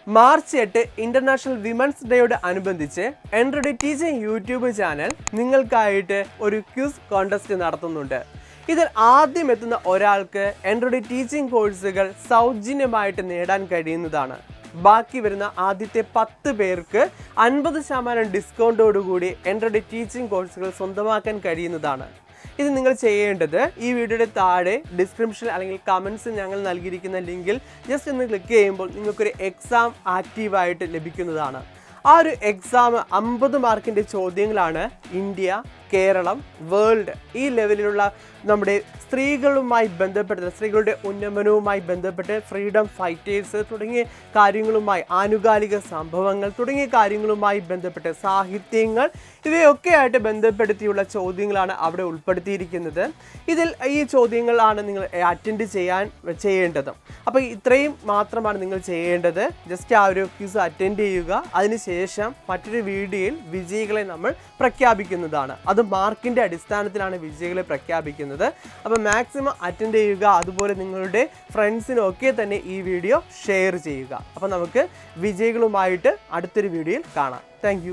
March 8 international women's ഡേയോട് അനുബന്ധിച്ച് എൻട്രഡി teaching YouTube channel നിങ്ങൾക്കായിട്ട് ഒരു quiz contest നടത്തുന്നുണ്ട്. ഇതിൽ ആദ്യം എത്തുന്ന ഒരാൾക്ക് എൻട്രഡി ടീച്ചിങ് കോഴ്സുകൾ സൗജന്യമായിട്ട് നേടാൻ കഴിയുന്നതാണ്. ബാക്കി വരുന്ന ആദ്യത്തെ 10 പേർക്ക് 50% ഡിസ്കൗണ്ടോടുകൂടി എൻട്രഡി ടീച്ചിങ് കോഴ്സുകൾ സ്വന്തമാക്കാൻ കഴിയുന്നതാണ്. ഇത് നിങ്ങൾ ചെയ്യേണ്ടത് ഈ വീഡിയോയുടെ താഴെ ഡിസ്ക്രിപ്ഷൻ അല്ലെങ്കിൽ കമൻസ് ഞങ്ങൾ നൽകിയിരിക്കുന്ന ലിങ്കിൽ ജസ്റ്റ് ഒന്ന് ക്ലിക്ക് ചെയ്യുമ്പോൾ നിങ്ങൾക്കൊരു എക്സാം ആക്റ്റീവായിട്ട് ലഭിക്കുന്നതാണ്. ആ ഒരു എക്സാം 50 മാർക്കിൻ്റെ ചോദ്യങ്ങളാണ്. ഇന്ത്യ, കേരളം, വേൾഡ് ഈ ലെവലിലുള്ള നമ്മുടെ സ്ത്രീകളുമായി ബന്ധപ്പെട്ട് സ്ത്രീകളുടെ ഉന്നമനവുമായി ബന്ധപ്പെട്ട് ഫ്രീഡം ഫൈറ്റേഴ്സ് തുടങ്ങിയ കാര്യങ്ങളുമായി ആനുകാലിക സംഭവങ്ങൾ തുടങ്ങിയ കാര്യങ്ങളുമായി ബന്ധപ്പെട്ട് സാഹിത്യങ്ങൾ ഇവയൊക്കെ ആയിട്ട് ബന്ധപ്പെടുത്തിയുള്ള ചോദ്യങ്ങളാണ് അവിടെ ഉൾപ്പെടുത്തിയിരിക്കുന്നത്. ഇതിൽ ഈ ചോദ്യങ്ങളാണ് നിങ്ങൾ അറ്റൻഡ് ചെയ്യേണ്ടത്. അപ്പോൾ ഇത്രയും മാത്രമാണ് നിങ്ങൾ ചെയ്യേണ്ടത്. ജസ്റ്റ് ആ ഒരു ക്വിസ് അറ്റൻഡ് ചെയ്യുക. അതിനുശേഷം മറ്റൊരു വീഡിയോയിൽ വിജയികളെ നമ്മൾ പ്രഖ്യാപിക്കുന്നതാണ്. അത് മാർക്കിൻ്റെ അടിസ്ഥാനത്തിലാണ് വിജയികളെ പ്രഖ്യാപിക്കുന്നത്. അപ്പോൾ മാക്സിമം അറ്റൻഡ് ചെയ്യുക. അതുപോലെ നിങ്ങളുടെ ഫ്രണ്ട്സിനൊക്കെ തന്നെ ഈ വീഡിയോ ഷെയർ ചെയ്യുക. അപ്പോൾ നമുക്ക് വിജയികളുമായിട്ട് അടുത്തൊരു വീഡിയോയിൽ കാണാം. താങ്ക്